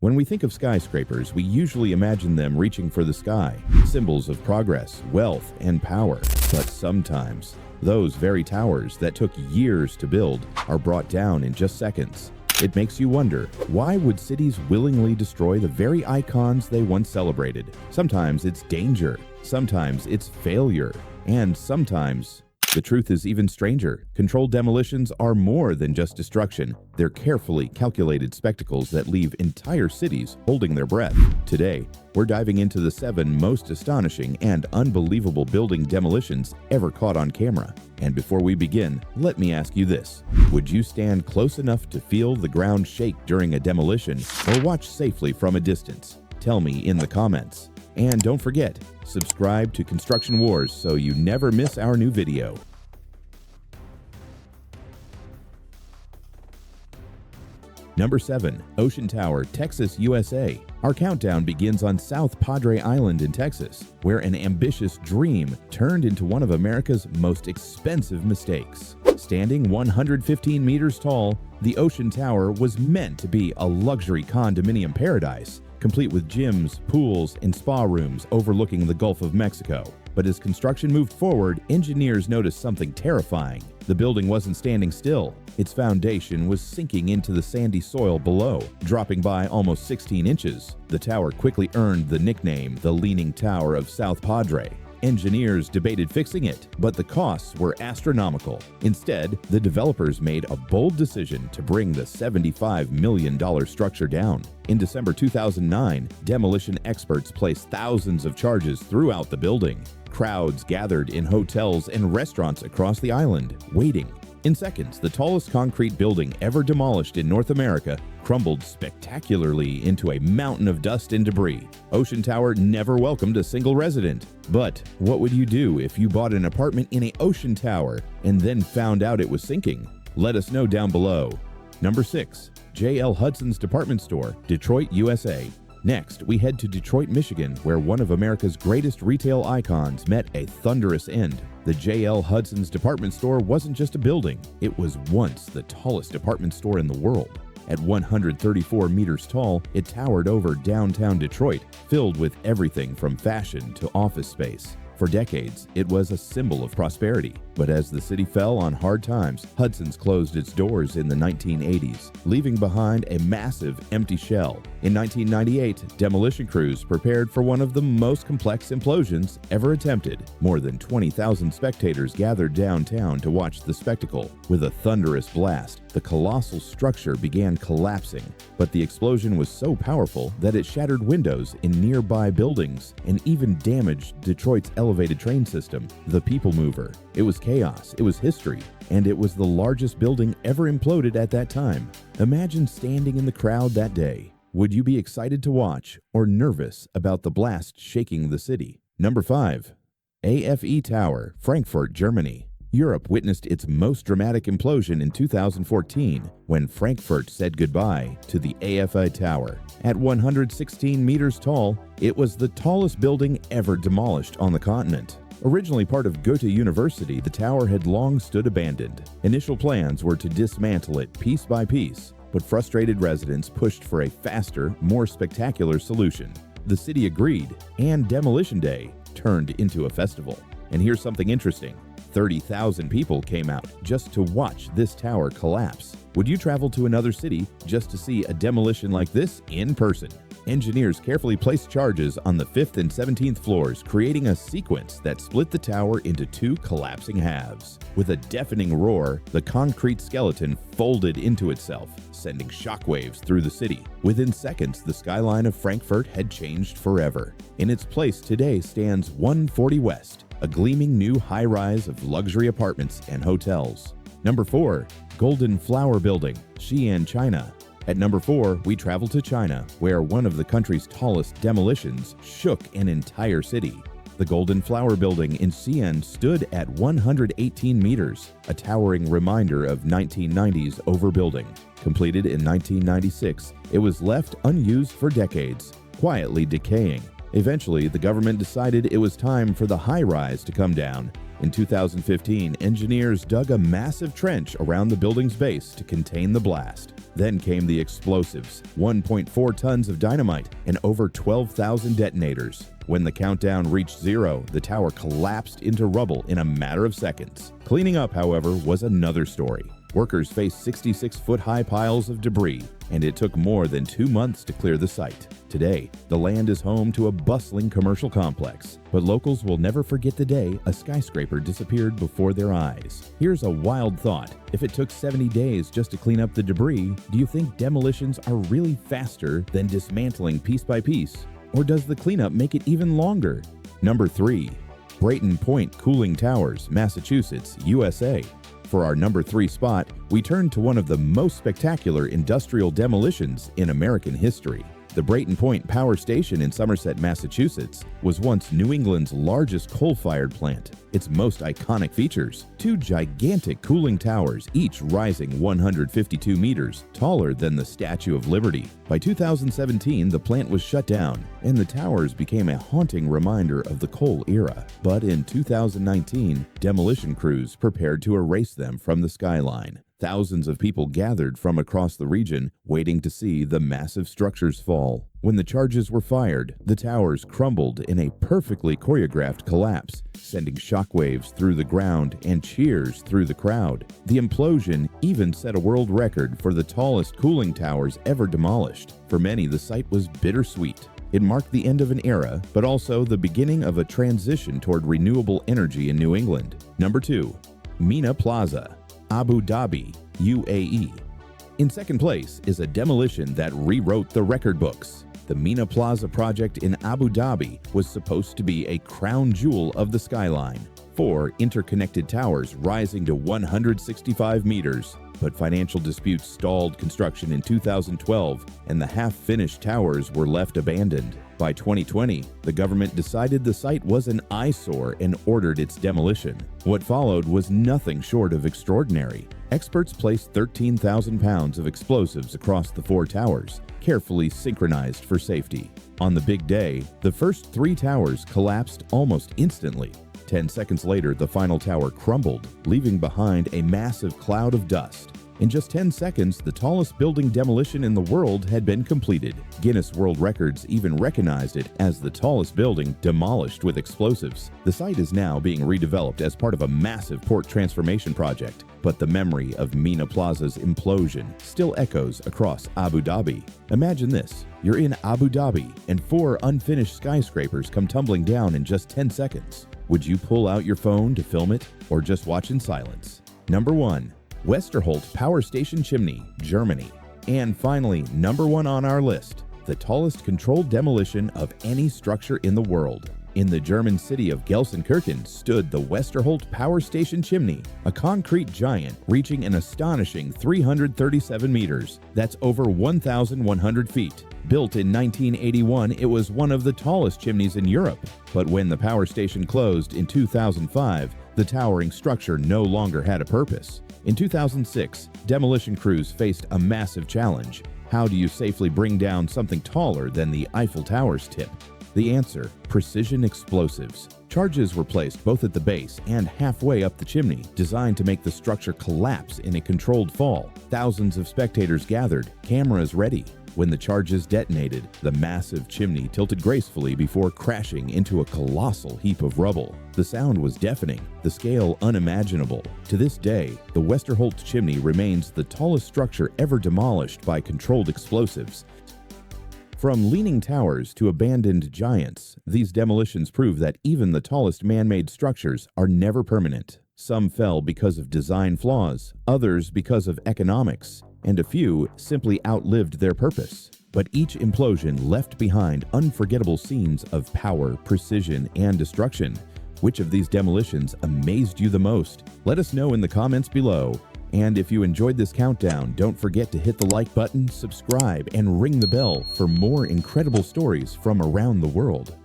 When we think of skyscrapers, we usually imagine them reaching for the sky, symbols of progress, wealth, and power. But sometimes, those very towers that took years to build are brought down in just seconds. It makes you wonder, why would cities willingly destroy the very icons they once celebrated? Sometimes it's danger, sometimes it's failure, and sometimes the truth is even stranger. Controlled demolitions are more than just destruction. They're carefully calculated spectacles that leave entire cities holding their breath. Today, we're diving into the 7 most astonishing and unbelievable building demolitions ever caught on camera. And before we begin, let me ask you this. Would you stand close enough to feel the ground shake during a demolition, or watch safely from a distance? Tell me in the comments. And don't forget, subscribe to Construction Wars so you never miss our new video. Number 7. Ocean Tower, Texas, USA. Our countdown begins on South Padre Island in Texas, where an ambitious dream turned into one of America's most expensive mistakes. Standing 115 meters tall, the Ocean Tower was meant to be a luxury condominium paradise, complete with gyms, pools, and spa rooms overlooking the Gulf of Mexico. But as construction moved forward, engineers noticed something terrifying. The building wasn't standing still. Its foundation was sinking into the sandy soil below, dropping by almost 16 inches. The tower quickly earned the nickname the Leaning Tower of South Padre. Engineers debated fixing it, but the costs were astronomical. Instead, the developers made a bold decision to bring the $75 million structure down. In December 2009, demolition experts placed thousands of charges throughout the building. Crowds gathered in hotels and restaurants across the island, waiting. In seconds, the tallest concrete building ever demolished in North America crumbled spectacularly into a mountain of dust and debris. Ocean Tower never welcomed a single resident. But what would you do if you bought an apartment in an ocean tower and then found out it was sinking? Let us know down below. Number 6. J.L. Hudson's Department Store, Detroit, USA. Next, we head to Detroit, Michigan, where one of America's greatest retail icons met a thunderous end. The J.L. Hudson's Department Store wasn't just a building. It was once the tallest department store in the world. At 134 meters tall, it towered over downtown Detroit, filled with everything from fashion to office space. For decades, it was a symbol of prosperity. But as the city fell on hard times, Hudson's closed its doors in the 1980s, leaving behind a massive empty shell. In 1998, demolition crews prepared for one of the most complex implosions ever attempted. More than 20,000 spectators gathered downtown to watch the spectacle. With a thunderous blast, the colossal structure began collapsing, but the explosion was so powerful that it shattered windows in nearby buildings and even damaged Detroit's elevated train system, the People Mover. It was chaos, it was history, and it was the largest building ever imploded at that time. Imagine standing in the crowd that day. Would you be excited to watch or nervous about the blast shaking the city? Number 5. AFE Tower, Frankfurt, Germany. Europe witnessed its most dramatic implosion in 2014 when Frankfurt said goodbye to the AFE Tower. At 116 meters tall, it was the tallest building ever demolished on the continent. Originally part of Goethe University, the tower had long stood abandoned. Initial plans were to dismantle it piece by piece, but frustrated residents pushed for a faster, more spectacular solution. The city agreed, and Demolition Day turned into a festival. And here's something interesting. 30,000 people came out just to watch this tower collapse. Would you travel to another city just to see a demolition like this in person? Engineers carefully placed charges on the 5th and 17th floors, creating a sequence that split the tower into 2 collapsing halves. With a deafening roar, the concrete skeleton folded into itself, sending shockwaves through the city. Within seconds, the skyline of Frankfurt had changed forever. In its place today stands 140 West, a gleaming new high-rise of luxury apartments and hotels. Number 4. Golden Flower Building, Xi'an, China. At number 4, we travel to China, where one of the country's tallest demolitions shook an entire city. The Golden Flower Building in Xi'an stood at 118 meters, a towering reminder of 1990s overbuilding. Completed in 1996, it was left unused for decades, quietly decaying. Eventually, the government decided it was time for the high-rise to come down. In 2015, engineers dug a massive trench around the building's base to contain the blast. Then came the explosives, 1.4 tons of dynamite and over 12,000 detonators. When the countdown reached zero, the tower collapsed into rubble in a matter of seconds. Cleaning up, however, was another story. Workers faced 66-foot-high piles of debris, and it took more than 2 months to clear the site. Today, the land is home to a bustling commercial complex, but locals will never forget the day a skyscraper disappeared before their eyes. Here's a wild thought. If it took 70 days just to clean up the debris, do you think demolitions are really faster than dismantling piece by piece? Or does the cleanup make it even longer? Number 3. Brayton Point Cooling Towers, Massachusetts, USA. For our number 3 spot, we turn to one of the most spectacular industrial demolitions in American history. The Brayton Point Power Station in Somerset, Massachusetts, was once New England's largest coal-fired plant. Its most iconic features: 2 gigantic cooling towers, each rising 152 meters, taller than the Statue of Liberty. By 2017, the plant was shut down, and the towers became a haunting reminder of the coal era. But in 2019, demolition crews prepared to erase them from the skyline. Thousands of people gathered from across the region, waiting to see the massive structures fall. When the charges were fired, the towers crumbled in a perfectly choreographed collapse, sending shockwaves through the ground and cheers through the crowd. The implosion even set a world record for the tallest cooling towers ever demolished. For many, the sight was bittersweet. It marked the end of an era, but also the beginning of a transition toward renewable energy in New England. Number 2. Meena Plaza, Abu Dhabi, UAE. In second place is a demolition that rewrote the record books. The Meena Plaza project in Abu Dhabi was supposed to be a crown jewel of the skyline. 4 interconnected towers rising to 165 meters. But financial disputes stalled construction in 2012, and the half-finished towers were left abandoned. By 2020, the government decided the site was an eyesore and ordered its demolition. What followed was nothing short of extraordinary. Experts placed 13,000 pounds of explosives across the 4 towers, carefully synchronized for safety. On the big day, the first 3 towers collapsed almost instantly. 10 seconds later, the final tower crumbled, leaving behind a massive cloud of dust. In just 10 seconds, the tallest building demolition in the world had been completed. Guinness World Records even recognized it as the tallest building demolished with explosives. The site is now being redeveloped as part of a massive port transformation project, but the memory of Meena Plaza's implosion still echoes across Abu Dhabi. Imagine this: you're in Abu Dhabi and 4 unfinished skyscrapers come tumbling down in just 10 seconds. Would you pull out your phone to film it or just watch in silence? Number 1. Westerholt Power Station Chimney, Germany. And finally, number 1 on our list, the tallest controlled demolition of any structure in the world. In the German city of Gelsenkirchen stood the Westerholt Power Station Chimney, a concrete giant reaching an astonishing 337 meters. That's over 1,100 feet. Built in 1981, it was one of the tallest chimneys in Europe. But when the power station closed in 2005, the towering structure no longer had a purpose. In 2006, demolition crews faced a massive challenge. How do you safely bring down something taller than the Eiffel Tower's tip? The answer: precision explosives. Charges were placed both at the base and halfway up the chimney, designed to make the structure collapse in a controlled fall. Thousands of spectators gathered, cameras ready. When the charges detonated, the massive chimney tilted gracefully before crashing into a colossal heap of rubble. The sound was deafening, the scale unimaginable. To this day, the Westerholt chimney remains the tallest structure ever demolished by controlled explosives. From leaning towers to abandoned giants, these demolitions prove that even the tallest man-made structures are never permanent. Some fell because of design flaws, others because of economics, and a few simply outlived their purpose. But each implosion left behind unforgettable scenes of power, precision, and destruction. Which of these demolitions amazed you the most? Let us know in the comments below. And if you enjoyed this countdown, don't forget to hit the like button, subscribe, and ring the bell for more incredible stories from around the world.